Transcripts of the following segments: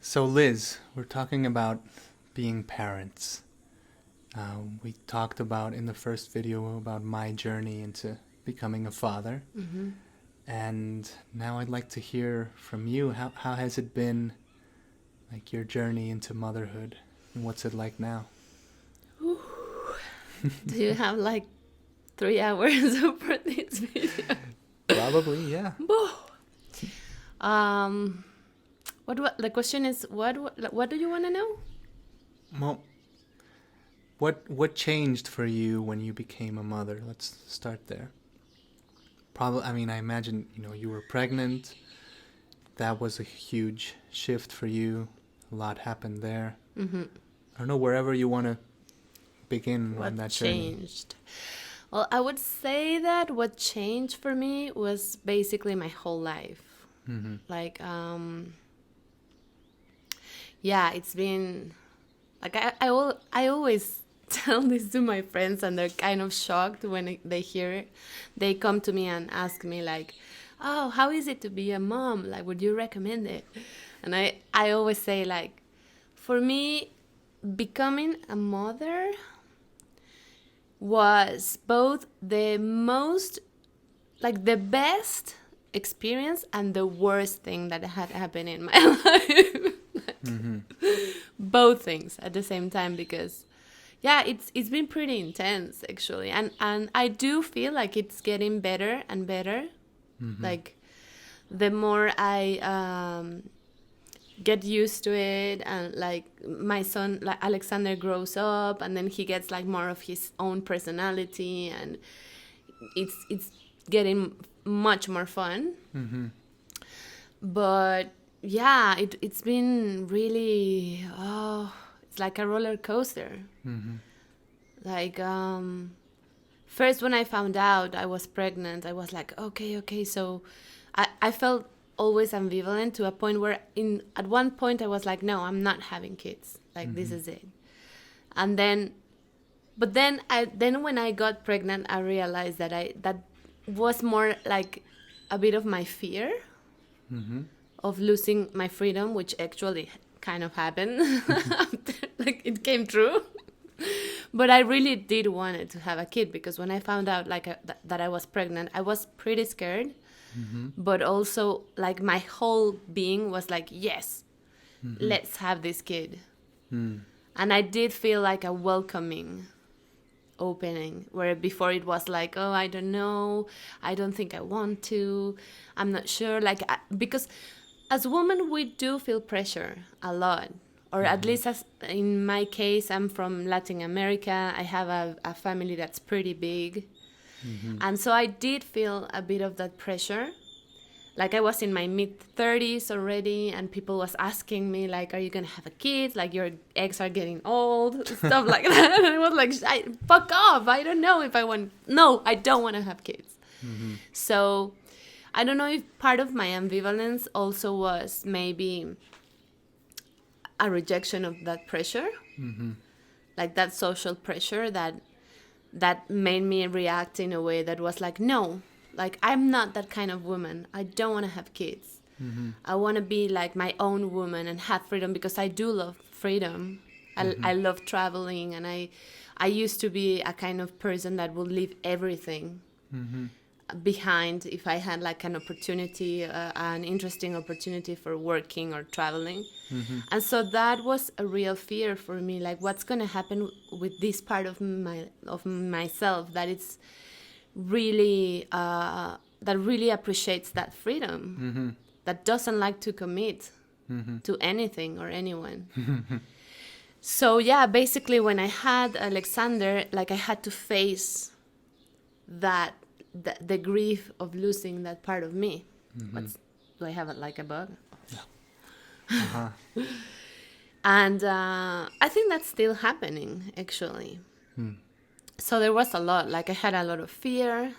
So Liz, we're talking about being parents. We talked about in the first video about my journey into becoming a father. Mm-hmm. And now I'd like to hear from you. How has it been, like your journey into motherhood? And what's it like now? Do you have like 3 hours for this video? Probably, yeah. What the question is? What do you want to know? Well, what changed for you when you became a mother? Let's start there. Probably, I mean, I imagine, you were pregnant. That was a huge shift for you. A lot happened there. Mm-hmm. I don't know, wherever you want to begin on What that journey. changed? Well, I would say that what changed for me was basically my whole life. Mm-hmm. Like, yeah, it's been like I always tell this to my friends, and they're kind of shocked when they hear it. They come to me and ask me like, "Oh, how is it to be a mom? Like, would you recommend it?" And I always say like, for me, becoming a mother was both the most, like the best experience and the worst thing that had happened in my life. Mm-hmm. Both things at the same time, because yeah, it's been pretty intense actually, and I do feel like it's getting better and better. Mm-hmm. Like the more I get used to it, and like my son, like Alexander, grows up, and then he gets like more of his own personality, and it's getting much more fun. Mm-hmm. But yeah, it's been really, it's like a roller coaster. Mm-hmm. Like first when I found out I was pregnant, I was like, okay, so I felt always ambivalent to a point where at one point I was like, no, I'm not having kids, like this is it. And then when I got pregnant, I realized that that was more like a bit of my fear Mm-hmm. of losing my freedom, which actually kind of happened. Like it came true. But I really did want to have a kid, because when I found out like that I was pregnant, I was pretty scared. Mm-hmm. But also like my whole being was like, yes, Mm-hmm. let's have this kid. Mm. And I did feel like a welcoming opening, where before it was like, oh, I don't know, I don't think I want to, I'm not sure, like because as women we do feel pressure a lot, or at least as in my case, I'm from Latin America, I have a family that's pretty big. Mm-hmm. And so I did feel a bit of that pressure. Like I was in my mid-30s already, and people was asking me like, are you gonna have a kid? Like your eggs are getting old, stuff like that. And I was like, fuck off, I don't know if I want, no, I don't want to have kids. Mm-hmm. So I don't know if part of my ambivalence also was maybe a rejection of that pressure, Mm-hmm. like that social pressure that made me react in a way that was like, no, like I'm not that kind of woman, I don't want to have kids. Mm-hmm. I want to be like my own woman and have freedom, because I do love freedom. I love traveling, and I used to be a kind of person that would leave everything Mm-hmm. behind if I had like an opportunity, an interesting opportunity for working or traveling. Mm-hmm. And so that was a real fear for me, like what's going to happen with this part of myself that it's really that really appreciates that freedom, Mm-hmm. that doesn't like to commit Mm-hmm. to anything or anyone. So yeah, basically when I had Alexander, like I had to face that the grief of losing that part of me. Do I have like a bug? Uh-huh. And I think that's still happening actually. So there was a lot, like I had a lot of fear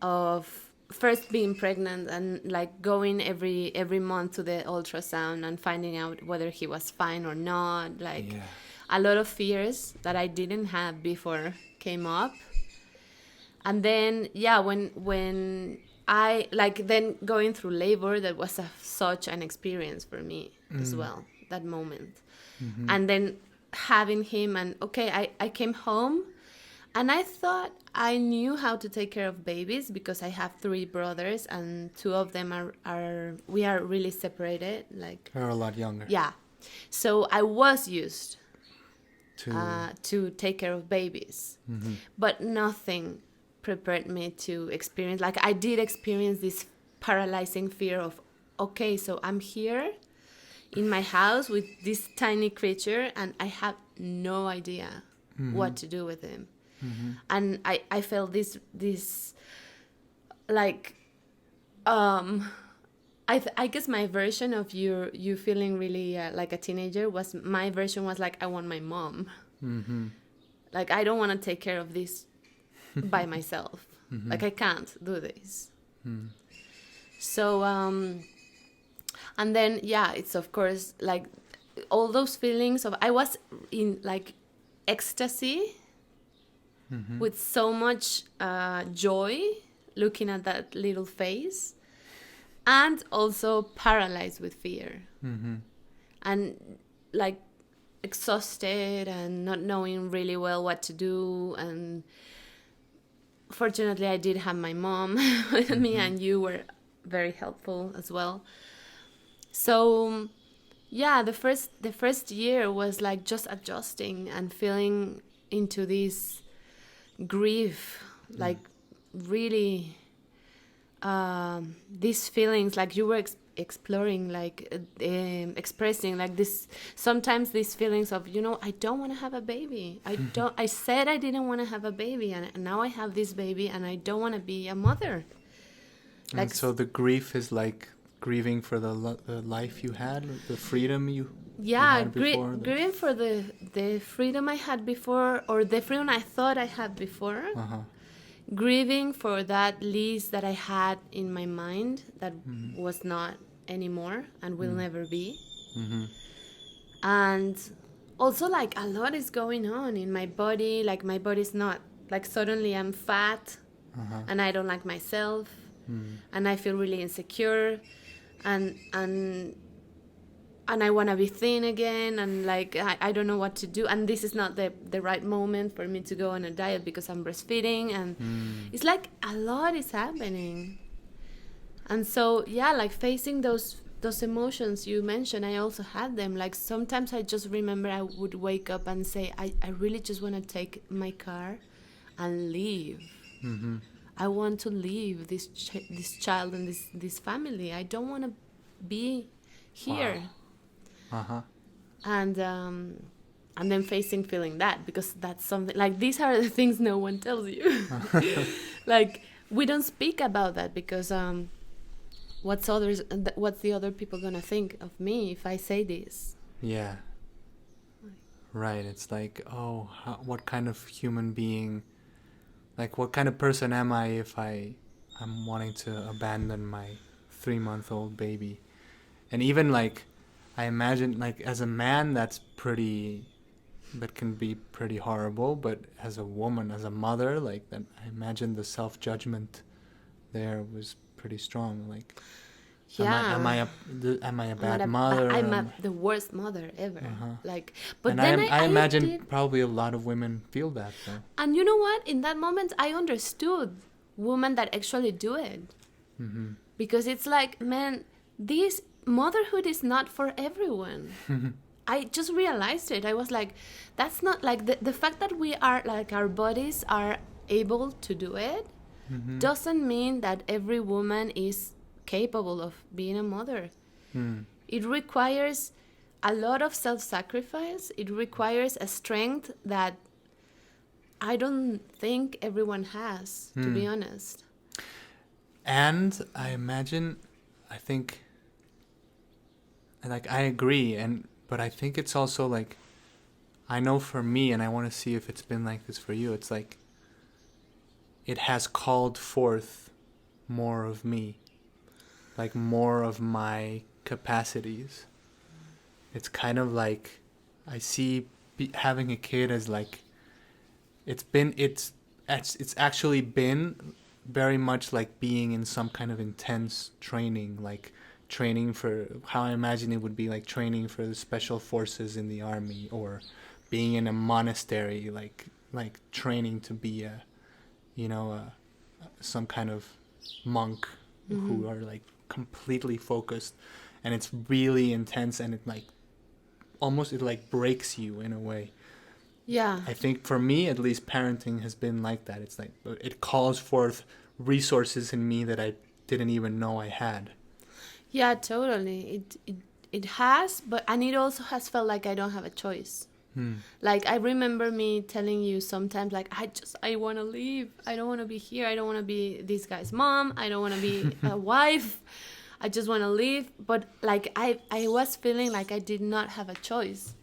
of first being pregnant and like going every month to the ultrasound and finding out whether he was fine or not. Like Yeah. a lot of fears that I didn't have before came up. And then yeah, when I like then going through labor, that was such an experience for me as well, that moment. And then having him, and okay, I came home and I thought I knew how to take care of babies because I have 3 brothers and 2 of them we are really separated, like, Or a lot younger. yeah. So I was used To to take care of babies, but nothing prepared me to experience, like I did experience this paralyzing fear of, okay, so I'm here in my house with this tiny creature and I have no idea what to do with him. And I felt this like I guess my version of you feeling really like a teenager was, my version was like, I want my mom. Like, I don't want to take care of this by myself. Like, I can't do this. So and then, yeah, it's of course like all those feelings of, I was in like ecstasy with so much joy looking at that little face, and also paralyzed with fear, and like exhausted and not knowing really well what to do. And fortunately I did have my mom with me, and you were very helpful as well. So yeah, the first year was like just adjusting and feeling into this grief, like really these feelings, like you were exploring, like expressing like this, sometimes these feelings of, I don't want to have a baby. I said I didn't want to have a baby, and now I have this baby and I don't want to be a mother. Like, and so the grief is like grieving for the life you had, the freedom you had before. Grieving for the freedom I had before, or the freedom I thought I had before. Grieving for that Liz that I had in my mind that was not anymore and will never be. And also, like, a lot is going on in my body. Like, my body's not, like, suddenly I'm fat and I don't like myself, and I feel really insecure, and I want to be thin again, and like I don't know what to do, and this is not the right moment for me to go on a diet because I'm breastfeeding, and it's like a lot is happening. And so, yeah, like facing those emotions you mentioned, I also had them. Like, sometimes I just remember I would wake up and say, I really just want to take my car and leave. I want to leave this child and this family. I don't want to be here. Wow. And then feeling that, because that's something, like, these are the things no one tells you. Like, we don't speak about that because what's the other people gonna think of me if I say this? Yeah. Right. It's like, what kind of human being, like, what kind of person am I if I'm wanting to abandon my 3-month-old baby? And even, like, I imagine, like, as a man, that can be pretty horrible. But as a woman, as a mother, like, that, I imagine the self-judgment there was pretty strong. Like, Yeah. am I a bad mother? I'm the worst mother ever. Like, but and then I imagine probably a lot of women feel that, though. And you know what? In that moment, I understood women that actually do it. Because it's like, man, this motherhood is not for everyone. I just realized it. I was like, that's not like the fact that we are, like, our bodies are able to do it doesn't mean that every woman is capable of being a mother. It requires a lot of self-sacrifice. It requires a strength that I don't think everyone has, to be honest. And I think, like, I agree, but I think it's also, like, I know for me, and I want to see if it's been like this for you, it's like, it has called forth more of me, like, more of my capacities. It's kind of like, I see having a kid as, like, it's actually been very much like being in some kind of intense training, like training for, how I imagine it would be like training for the special forces in the army, or being in a monastery, like training to be a, you know, some kind of monk who are like completely focused, and it's really intense, and it like almost, it like breaks you in a way. Yeah. I think for me, at least, parenting has been like that. It's like it calls forth resources in me that I didn't even know I had. Yeah, totally. It has, but and it also has felt like I don't have a choice. Like I remember me telling you sometimes, like I want to leave. I don't want to be here. I don't want to be this guy's mom. I don't want to be a wife. I just want to leave. But like I was feeling like I did not have a choice.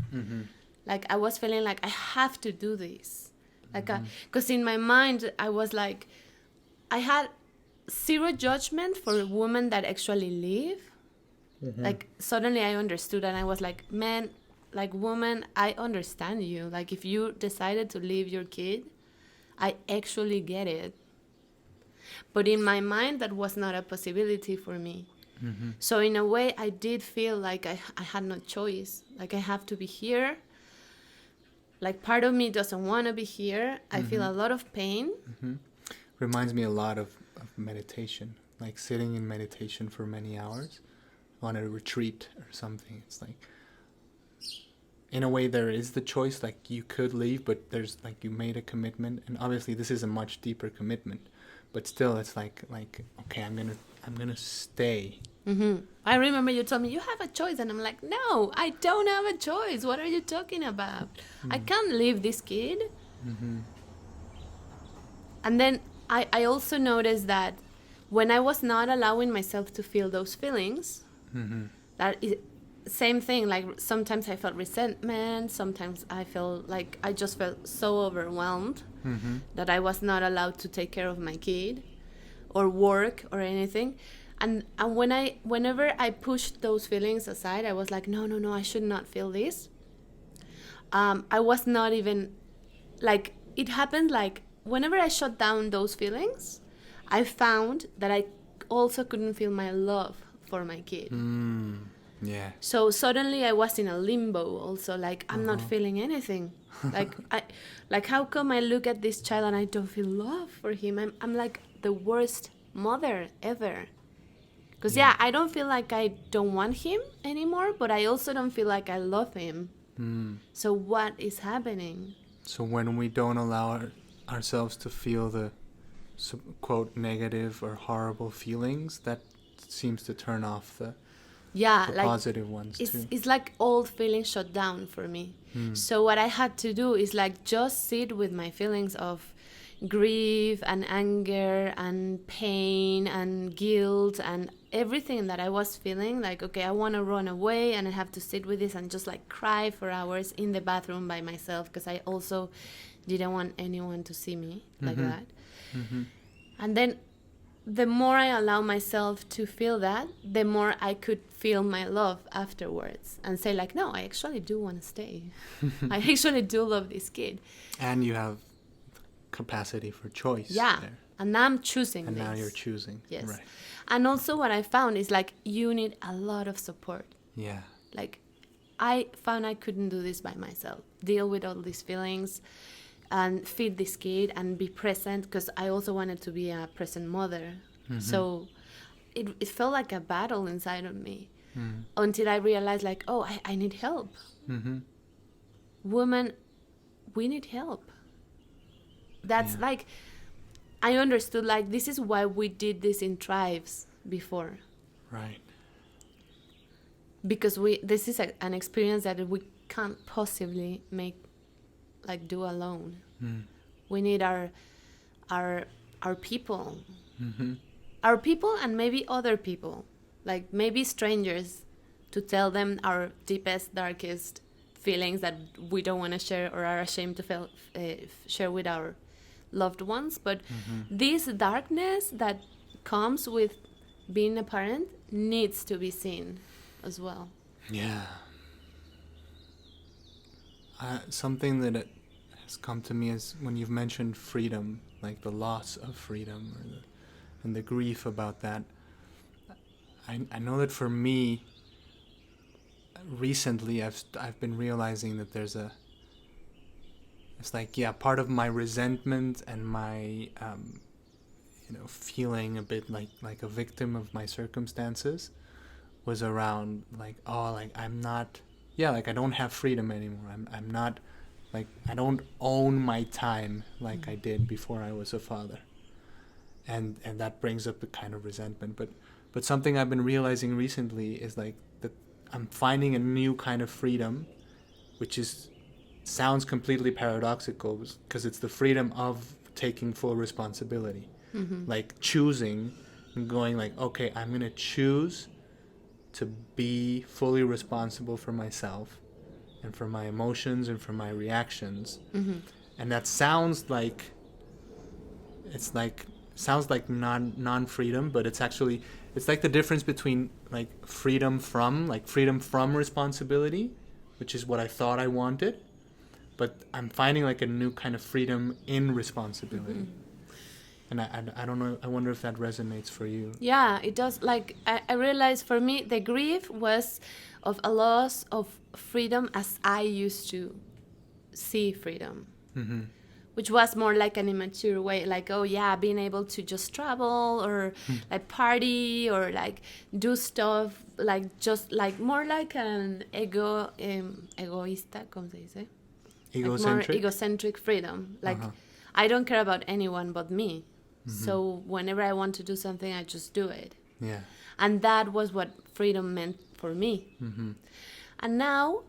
Like I was feeling like I have to do this. Like because in my mind I was like, I had zero judgment for women that actually leave. Like suddenly I understood, and I was like, man, like woman, I understand you. Like if you decided to leave your kid, I actually get it. But in my mind, that was not a possibility for me. So in a way, I did feel like I had no choice. Like I have to be here. Like part of me doesn't want to be here. I feel a lot of pain. Reminds me a lot of meditation, like sitting in meditation for many hours on a retreat or something. It's like, in a way, there is the choice, like you could leave, but there's like, you made a commitment, and obviously this is a much deeper commitment, but still it's like okay, I'm gonna stay. I remember you told me you have a choice, and I'm like, no, I don't have a choice. What are you talking about? I can't leave this kid. And then I also noticed that when I was not allowing myself to feel those feelings, that is same thing. Like sometimes I felt resentment. Sometimes I felt like I just felt so overwhelmed that I was not allowed to take care of my kid or work or anything. And whenever I pushed those feelings aside, I was like, no, I should not feel this. I was not even, like, it happened like whenever I shut down those feelings, I found that I also couldn't feel my love for my kid. Yeah. So suddenly I was in a limbo also, like I'm not feeling anything. Like how come I look at this child and I don't feel love for him? I'm like the worst mother ever. Because I don't feel like I don't want him anymore, but I also don't feel like I love him. So what is happening? So when we don't allow ourselves to feel the quote negative or horrible feelings, that seems to turn off the Like positive ones too. it's like all feelings shut down for me. So what I had to do is like just sit with my feelings of grief and anger and pain and guilt and everything that I was feeling. Like, okay, I want to run away, and I have to sit with this and just like cry for hours in the bathroom by myself, because I also didn't want anyone to see me like that. And then the more I allow myself to feel that, the more I could feel my love afterwards and say like, no, I actually do want to stay. I actually do love this kid. And you have capacity for choice. Yeah. There. And now I'm choosing And this. now you're choosing. Yes. Right. And also what I found is like you need a lot of support. Yeah. Like I found I couldn't do this by myself. Deal with all these feelings and feed this kid and be present, because I also wanted to be a present mother. So it felt like a battle inside of me until I realized like, oh, I need help. Women, we need help. That's like, I understood like this is why we did this in tribes before. Right. Because this is an experience that we can't possibly do alone. We need our people. Our people, and maybe other people, like maybe strangers, to tell them our deepest, darkest feelings that we don't want to share or are ashamed to share with our loved ones. But this darkness that comes with being a parent needs to be seen as well. Yeah. Something that has come to me is when you've mentioned freedom, like the loss of freedom, or and the grief about that. I know that for me, recently I've been realizing that it's like, yeah, part of my resentment and my feeling a bit like a victim of my circumstances was around like, oh, like I'm not, yeah, like I don't have freedom anymore. I'm not, like I don't own my time like I did before I was a father. And that brings up a kind of resentment. But something I've been realizing recently is like that I'm finding a new kind of freedom, which sounds completely paradoxical because it's the freedom of taking full responsibility. Like choosing and going like, okay, I'm going to choose to be fully responsible for myself and for my emotions and for my reactions. And that sounds like non-freedom, but it's actually, it's like the difference between like freedom from responsibility, which is what I thought I wanted, but I'm finding like a new kind of freedom in responsibility. And I don't know, I wonder if that resonates for you. Yeah, it does. Like, I realized for me, the grief was of a loss of freedom as I used to see freedom, which was more like an immature way. Like, oh, yeah, being able to just travel or like party or like do stuff, like just like more like an egoísta, ¿cómo se dice? Egocentric? Like more egocentric freedom. Like, I don't care about anyone but me. So whenever I want to do something, I just do it. Yeah. And that was what freedom meant for me. And now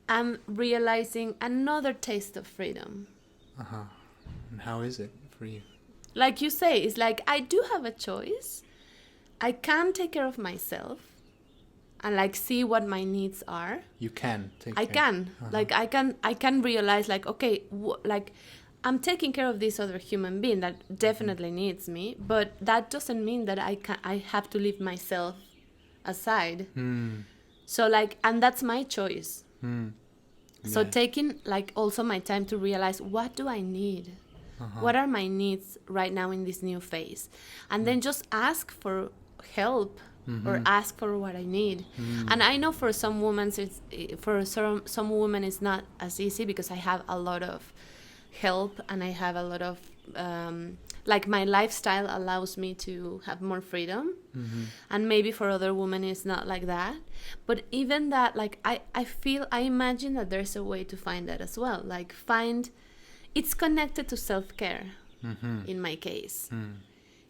I'm realizing another taste of freedom. And how is it for you? Like you say, it's like I do have a choice. I can take care of myself and like see what my needs are. You can take I care. can. Like I can realize like, okay, like I'm taking care of this other human being that definitely needs me, but that doesn't mean that I have to leave myself aside. So like, and that's my choice. So Yeah. taking like also my time to realize, what do I need? What are my needs right now in this new phase? And then just ask for help or ask for what I need. And I know for some women some women it's not as easy because I have a lot of help and I have a lot of like my lifestyle allows me to have more freedom, and maybe for other women it's not like that. But even that, like I imagine that there's a way to find that as well. Like it's connected to self-care. In my case,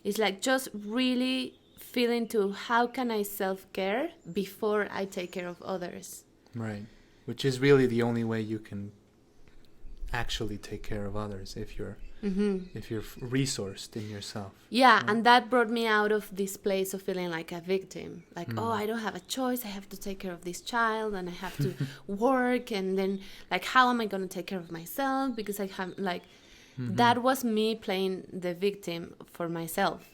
it's like just really feeling to how can I self-care before I take care of others. Right. Which is really the only way you can actually take care of others, if you're resourced in yourself. Yeah, and that brought me out of this place of feeling like a victim. Like, oh, I don't have a choice. I have to take care of this child and I have to work. And then, like, how am I going to take care of myself? Because I have, like, that was me playing the victim for myself.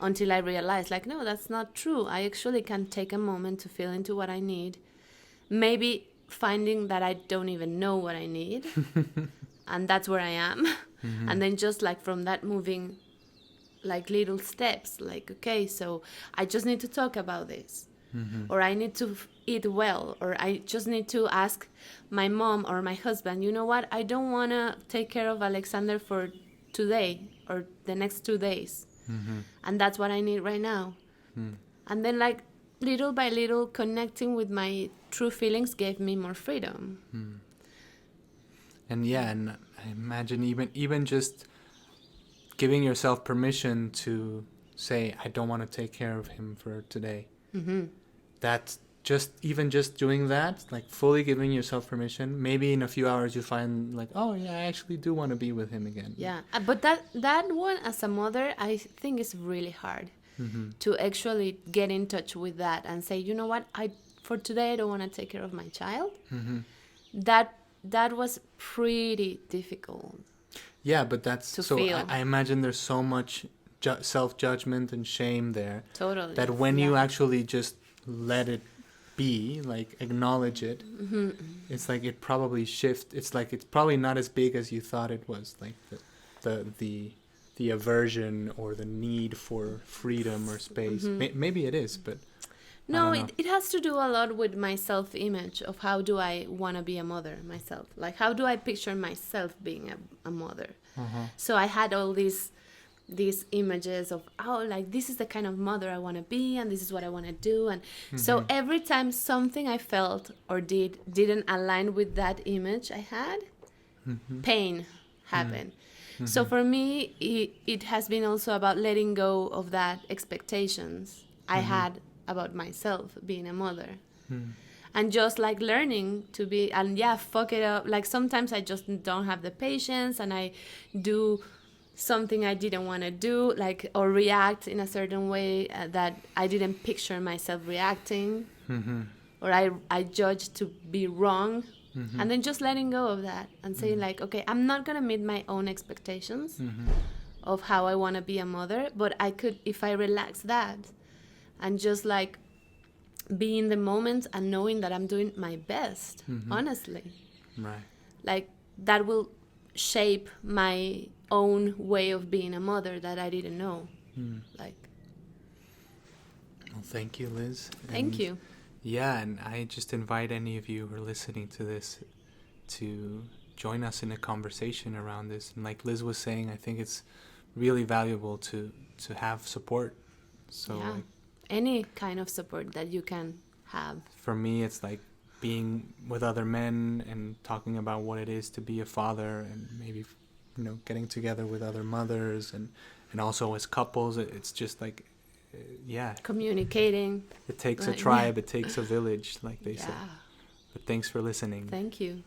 Until I realized, like, no, that's not true. I actually can take a moment to feel into what I need. Maybe finding that I don't even know what I need. And that's where I am. And then just like from that moving like little steps, like, okay, so I just need to talk about this. Or I need to eat well, or I just need to ask my mom or my husband, you know what, I don't want to take care of Alexander for today or the next 2 days. And that's what I need right now. And then like little by little connecting with my true feelings gave me more freedom. And yeah, and I imagine even just giving yourself permission to say, I don't want to take care of him for today. That's just doing that, like fully giving yourself permission. Maybe in a few hours you find like, oh yeah, I actually do want to be with him again. Yeah, but that one as a mother, I think is really hard to actually get in touch with that and say, you know what, for today I don't want to take care of my child. That was pretty difficult. Yeah, but that's to so. feel. I imagine there's so much self-judgment and shame there. Totally. That when you actually just let it be, like acknowledge it, it's like it probably shifts. It's like it's probably not as big as you thought it was. Like the the aversion or the need for freedom or space. Maybe it is, but I No, don't know. it has to do a lot with my self-image of how do I want to be a mother myself. Like, how do I picture myself being a mother? So I had all these images of, oh, like, this is the kind of mother I want to be, and this is what I want to do. And so every time something I felt or didn't align with that image I had, pain happened. So for me, it has been also about letting go of that expectations I had about myself being a mother. And just like learning to be, and yeah, fuck it up. Like, sometimes I just don't have the patience, and I do something I didn't want to do, like, or react in a certain way that I didn't picture myself reacting, or I judged to be wrong. And then just letting go of that and saying, like, okay, I'm not going to meet my own expectations of how I want to be a mother, but I could, if I relax that and just, like, be in the moment and knowing that I'm doing my best, honestly. Right. Like, that will shape my own way of being a mother that I didn't know. Like, Well, thank you, Liz. thank And you. yeah, and I just invite any of you who are listening to this to join us in a conversation around this. And like Liz was saying, I think it's really valuable to have support. So Yeah. like, Any kind of support that you can have. for me, it's like being with other men and talking about what it is to be a father, and maybe, you know, getting together with other mothers, and also as couples. It's just like, yeah, Communicating. it takes a Right, tribe, it takes a village, like they say. Yeah. But thanks for listening. Thank you.